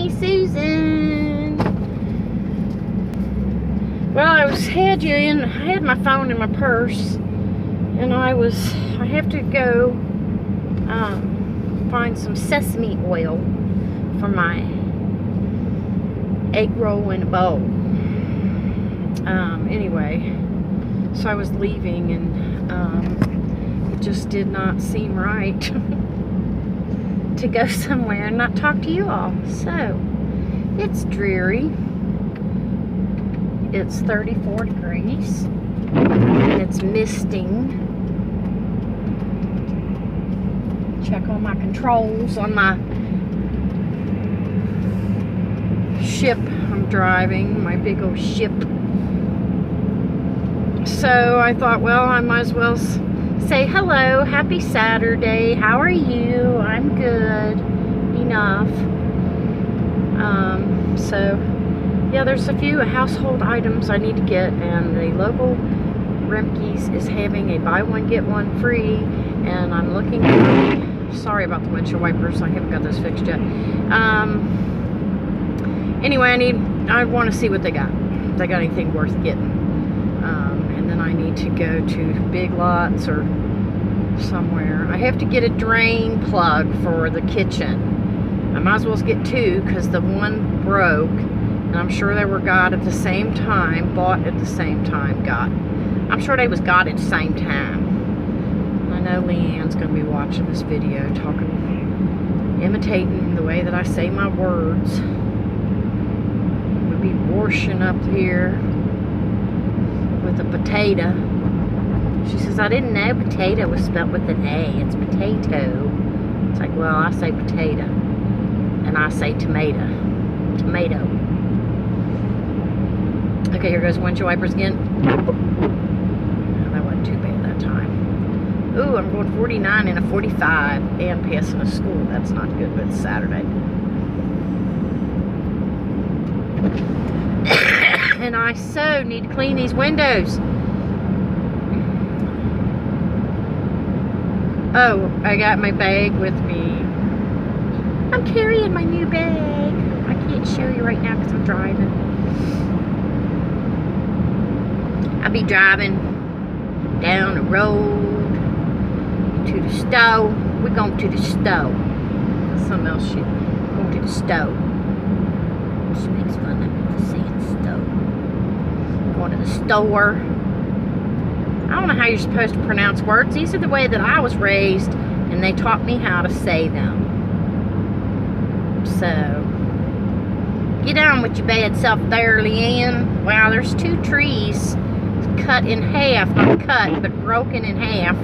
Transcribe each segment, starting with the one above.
Hey, Susan. Well, I had my phone in my purse, and I have to go find some sesame oil for my egg roll in a bowl. Anyway, so I was leaving, and it just did not seem right to go somewhere and not talk to you all. So it's dreary. It's 34 degrees. It's misting. Check all my controls on my ship I'm driving, my big old ship. So I thought, well, I might as well say hello, happy Saturday, how are you? I'm good, enough. So yeah, there's a few household items I need to get, and the local Remke's is having a buy one get one free, and I'm looking for, sorry about the windshield wipers, I haven't got those fixed yet. Anyway, I want to see what they got, if they got anything worth getting. And then I need to go to Big Lots or somewhere. I have to get a drain plug for the kitchen. I might as well get two, because the one broke, and I'm sure they were got at the same time, bought at the same time, got. I'm sure they was got at the same time. I know Leanne's going to be watching this video, imitating the way that I say my words. We'll be washing up here with a potato. She says, I didn't know potato was spelled with an A. It's potato. It's like, well, I say potato. And I say tomato. Tomato. Okay, here goes windshield wipers again. Oh, that wasn't too bad that time. Ooh, I'm going 49 and a 45 and passing a school. That's not good, but it's Saturday. And I so need to clean these windows. Oh, I got my bag with me. I'm carrying my new bag. I can't show you right now because I'm driving. I'll be driving down the road to the store. We're going to the store. Something else shit. Going to the store. She makes fun of me saying store. Going to the store. I don't know how you're supposed to pronounce words. These are the way that I was raised, and they taught me how to say them. So, get on with your bad self there, Leanne. Wow, there's two trees cut in half, not cut, but broken in half,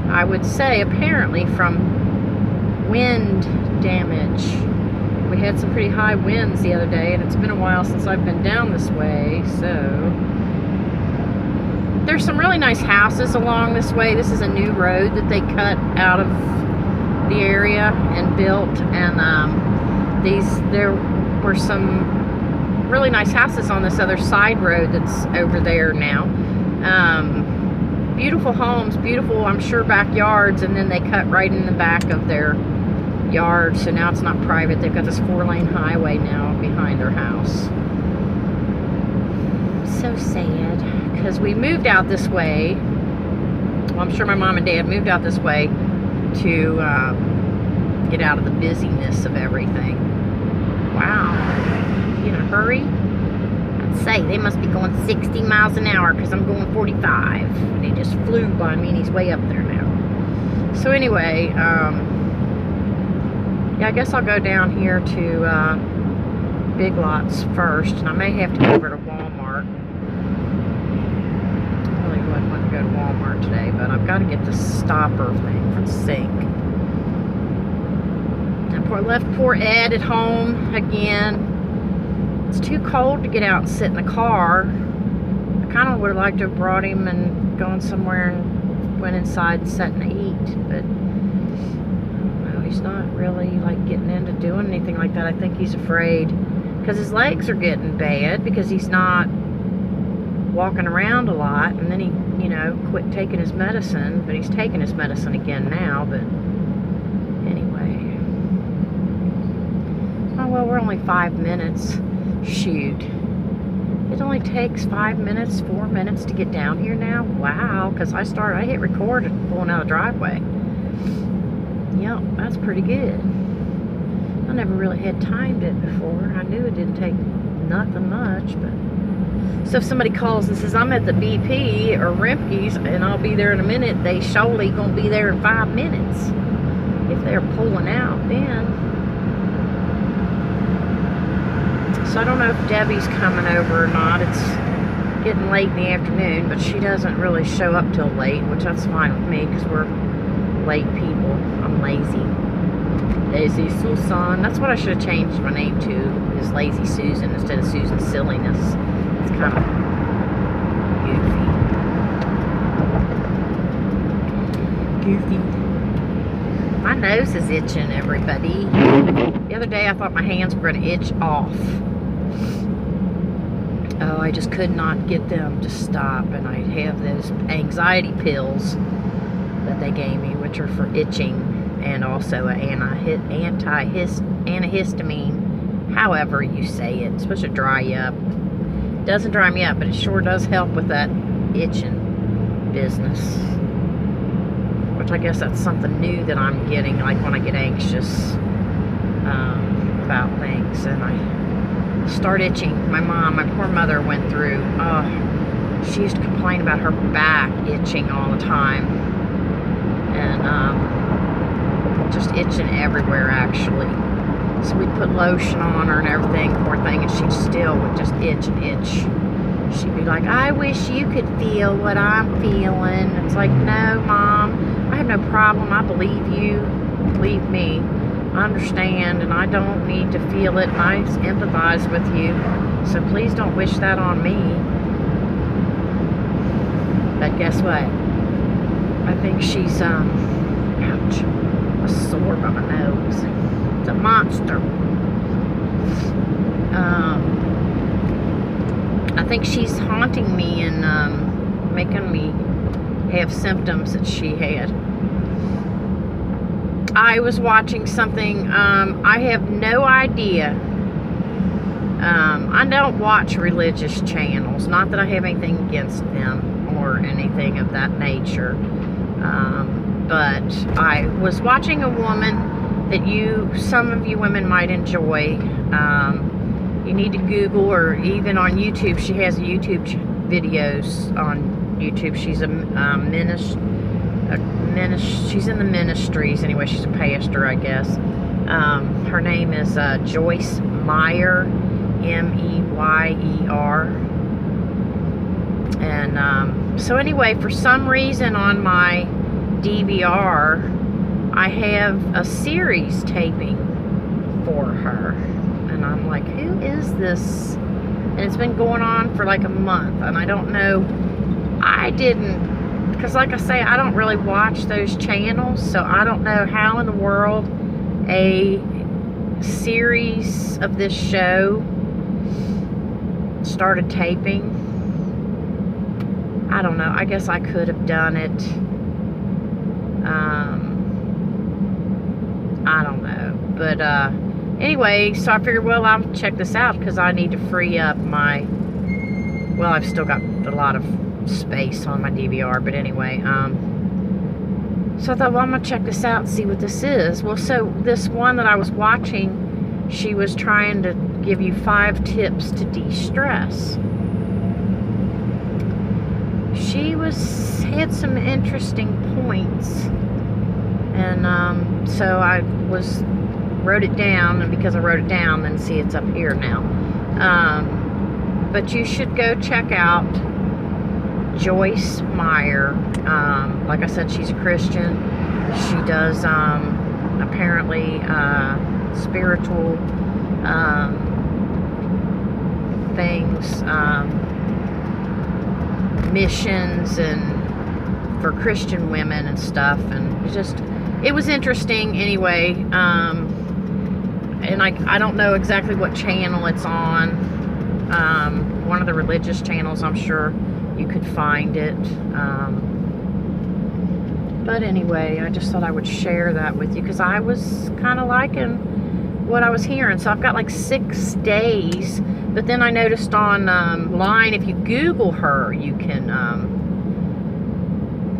I would say, apparently from wind damage. We had some pretty high winds the other day, and it's been a while since I've been down this way, so there's some really nice houses along this way. This is a new road that they cut out of the area and built, and there were some really nice houses on this other side road that's over there now. Beautiful homes, beautiful, I'm sure, backyards, and then they cut right in the back of their yard, so now it's not private. They've got this 4-lane highway now behind their house. So sad, because we moved out this way. Well, I'm sure my mom and dad moved out this way to get out of the busyness of everything. Wow, you in a hurry? I'd say they must be going 60 miles an hour, because I'm going 45. They just flew by me, and he's way up there now. So anyway, yeah, I guess I'll go down here to Big Lots first, and I may have to go over to Walmart. I really wouldn't want to go to Walmart today, but I've got to get the stopper thing for the sink. I left poor Ed at home again. It's too cold to get out and sit in the car. I kind of would have liked to have brought him and gone somewhere and went inside and sat and eat, but well, he's not really like getting into doing anything like that. I think he's afraid because his legs are getting bad because he's not walking around a lot, and then he, you know, quit taking his medicine, but he's taking his medicine again now. But anyway, oh well, oh, we're only 5 minutes. Shoot. It only takes 5 minutes, 4 minutes to get down here now? Wow, because I hit record pulling out of the driveway. Yep, that's pretty good. I never really had timed it before. I knew it didn't take nothing much, but... So if somebody calls and says, I'm at the BP or Rimke's and I'll be there in a minute, they surely gonna be there in 5 minutes. If they're pulling out then. So I don't know if Debbie's coming over or not. It's getting late in the afternoon, but she doesn't really show up till late, which that's fine with me because we're late people. I'm lazy. Lazy Susan. That's what I should have changed my name to, is Lazy Susan instead of Susan Silliness. It's kind of goofy. My nose is itching, everybody. The other day I thought my hands were going to itch off. Oh, I just could not get them to stop, and I have those anxiety pills that they gave me, which are for itching, and also an antihistamine, however you say it. It's supposed to dry you up. It doesn't dry me up, but it sure does help with that itching business. Which I guess that's something new that I'm getting, like when I get anxious about things, and I start itching. My poor mother went through, she used to complain about her back itching all the time, and just itching everywhere actually. So we'd put lotion on her and everything, poor thing, and she still would just itch and itch. She'd be like, I wish you could feel what I'm feeling. It's like, no, Mom, I have no problem. I believe you. Believe me. I understand, and I don't need to feel it, and I empathize with you. So please don't wish that on me. But guess what? I think she's, ouch, a sore by my nose. It's a monster. I think she's haunting me and making me have symptoms that she had. I was watching something, I have no idea. I don't watch religious channels, not that I have anything against them or anything of that nature. But I was watching a woman that some of you women might enjoy. You need to Google, or even on YouTube, she has YouTube videos on YouTube. She's she's in the ministries anyway. She's a pastor, I guess. Her name is Joyce Meyer, M-E-Y-E-R. And so anyway, for some reason on my DVR, I have a series taping for her, and I'm like, who is this? And it's been going on for like a month, and I don't know. Because like I say, I don't really watch those channels, so I don't know how in the world a series of this show started taping. I don't know. I guess I could have done it. I don't know. But anyway, so I figured, well, I'll check this out because I need to free up my... Well, I've still got a lot of space on my DVR, but anyway, so I thought, well, I'm gonna check this out and see what this is. Well, so this one that I was watching, she was trying to give you 5 tips to de-stress. She had some interesting points, and so I wrote it down, and because I wrote it down, then see, it's up here now. But you should go check out Joyce Meyer. Like I said, she's a Christian. She does apparently spiritual things, missions, and for Christian women and stuff, and it was interesting anyway. And I don't know exactly what channel it's on. One of the religious channels, I'm sure you could find it. But anyway, I just thought I would share that with you because I was kind of liking what I was hearing. So I've got like 6 days. But then I noticed online, if you Google her, you can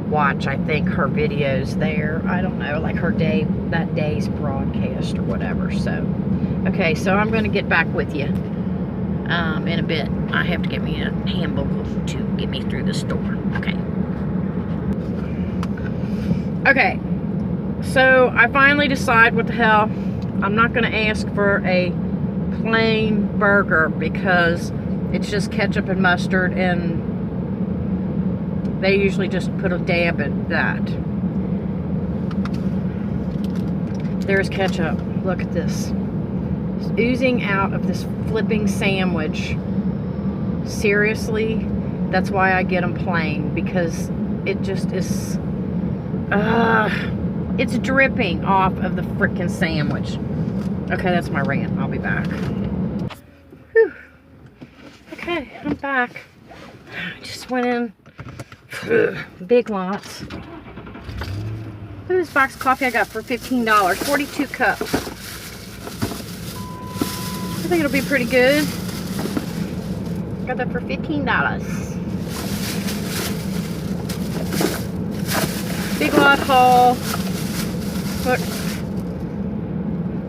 watch, I think, her videos there. I don't know, like her that day's broadcast or whatever. So, okay, so I'm going to get back with you in a bit. I have to get me a hamburger to get me through the store. Okay. Okay, so I finally decide what the hell. I'm not going to ask for a plain burger because it's just ketchup and mustard, and they usually just put a dab at that. There's ketchup. Look at this. It's oozing out of this flipping sandwich. Seriously, that's why I get them plain, because it just is, it's dripping off of the frickin' sandwich. Okay, that's my rant. I'll be back. Whew. Okay, I'm back. I just went in. Big Lots. Look at this box of coffee I got for $15. 42 cups. I think it'll be pretty good. Got that for $15. Big Lot haul. Look.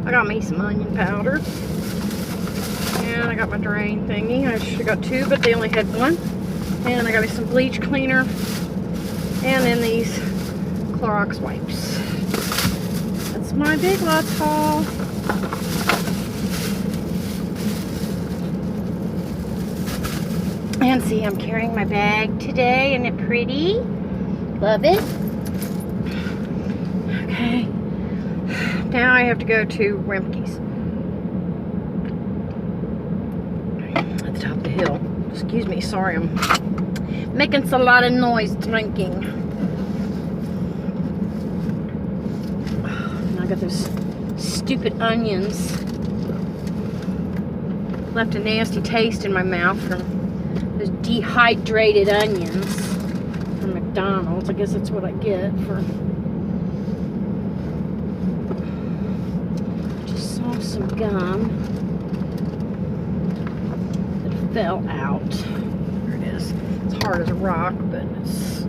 I got me some onion powder. And I got my drain thingy. I should have got 2, but they only had 1. And I got me some bleach cleaner. And then these Clorox wipes. That's my Big Lots haul. And see, I'm carrying my bag today. Isn't it pretty? Love it. Okay. Now I have to go to Remke's. At the top of the hill. Excuse me, sorry, I'm making a lot of noise drinking. And I got those stupid onions. Left a nasty taste in my mouth from those dehydrated onions from McDonald's. I guess that's what I get for. Just saw some gum that fell out. There it is. It's hard as a rock, but it's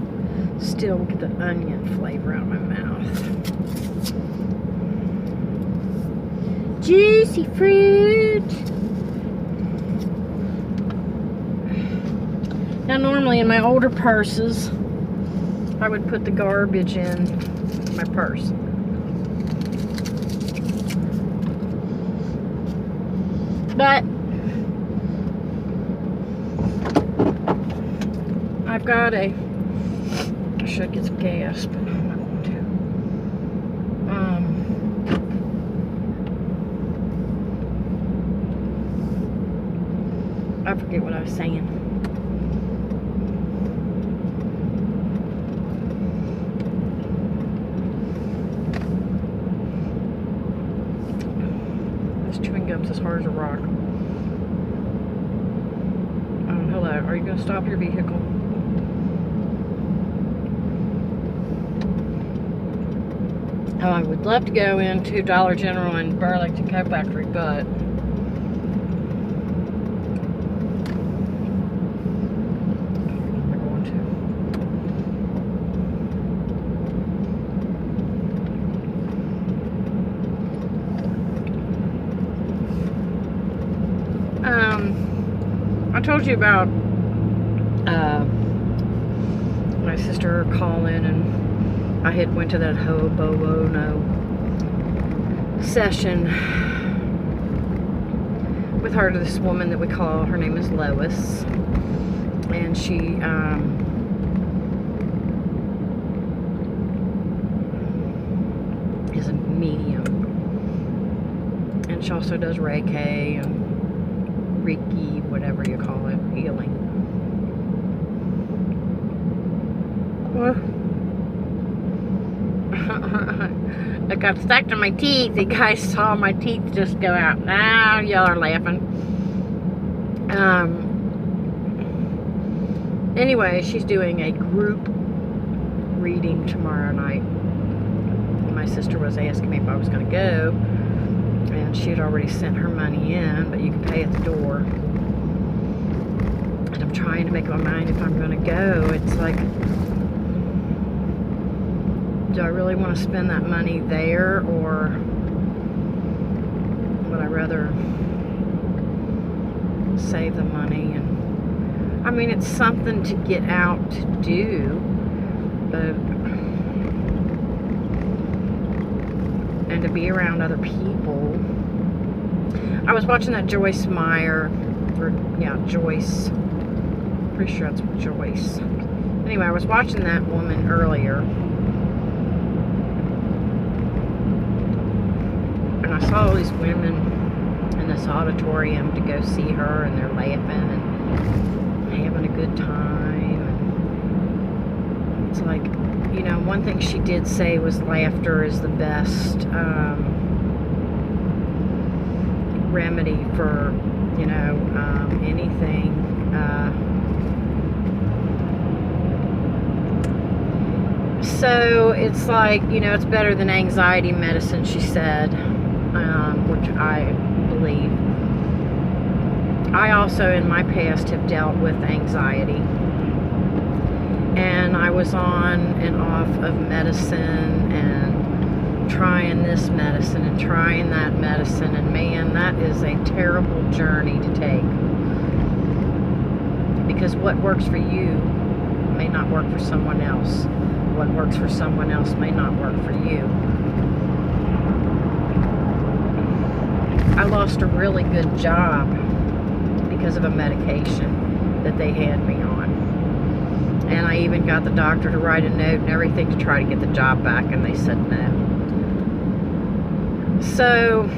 still get the onion flavor out of my mouth. Juicy fruit. Now normally in my older purses, I would put the garbage in my purse. But I've got I should get some gas, but I'm not going to. I forget what I was saying. Chewing gum's as hard as a rock. Hello. Are you going to stop your vehicle? Oh, I would love to go into Dollar General and Burlington Coat Factory, but I'm not going to. I told you about my sister calling, and I had went to that hobono session with her, to this woman that we call, her name is Lois, and she is a medium, and she also does Reiki and Reiki, whatever you call it, healing. Well, I got stuck to my teeth. You guys saw my teeth just go out. Now y'all are laughing. Anyway, she's doing a group reading tomorrow night. My sister was asking me if I was going to go. And and she had already sent her money in, but you can pay at the door. And I'm trying to make my mind if I'm going to go. It's like, do I really want to spend that money there, or would I rather save the money? And I mean, it's something to get out to do, but and to be around other people. I was watching that Joyce Meyer, or yeah, Joyce. Pretty sure it's Joyce. Anyway, I was watching that woman earlier, and I saw all these women in this auditorium to go see her, and they're laughing and having a good time. And it's like, you know, one thing she did say was laughter is the best remedy for, you know, anything. So it's like, you know, it's better than anxiety medicine, she said, which I believe. I also, in my past, have dealt with anxiety. And I was on and off of medicine and trying this medicine and trying that medicine. And man, that is a terrible journey to take. Because what works for you may not work for someone else. What works for someone else may not work for you. I lost a really good job because of a medication that they had me on. And I even got the doctor to write a note and everything to try to get the job back, and they said no. So,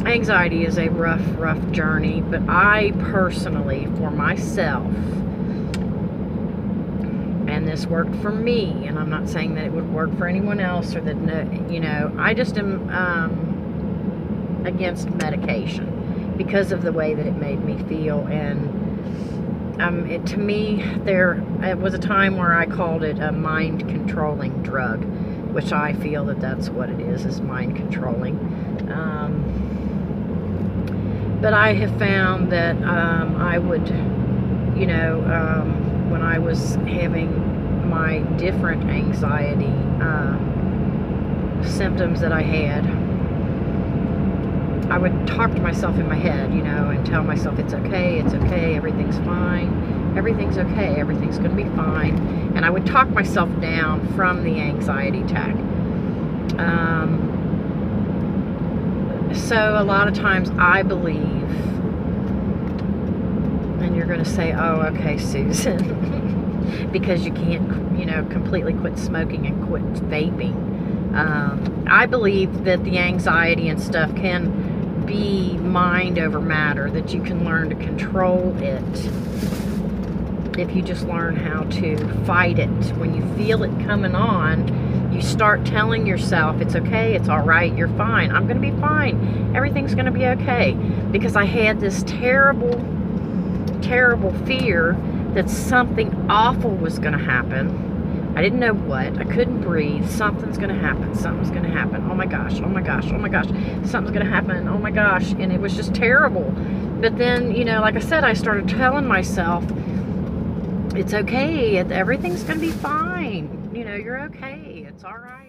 anxiety is a rough journey, but I personally, for myself, and this worked for me, and I'm not saying that it would work for anyone else, or that, no, you know, I just am against medication because of the way that it made me feel. And to me, it was a time where I called it a mind controlling drug, which I feel that that's what it is mind controlling. But I have found that I would, you know, when I was having my different anxiety symptoms that I had, I would talk to myself in my head, you know, and tell myself it's okay, everything's fine, everything's okay, everything's going to be fine. And I would talk myself down from the anxiety attack. So a lot of times I believe, and you're going to say, oh, okay, Susan, because you can't, you know, completely quit smoking and quit vaping. I believe that the anxiety and stuff can be mind over matter, that you can learn to control it if you just learn how to fight it. When you feel it coming on, you start telling yourself, it's okay, it's all right, you're fine, I'm going to be fine, everything's going to be okay. Because I had this terrible fear that something awful was going to happen. I didn't know what. I couldn't breathe. Something's going to happen. Something's going to happen. Oh my gosh. Oh my gosh. Oh my gosh. Something's going to happen. Oh my gosh. And it was just terrible. But then, you know, like I said, I started telling myself, it's okay. Everything's going to be fine. You know, you're okay. It's all right.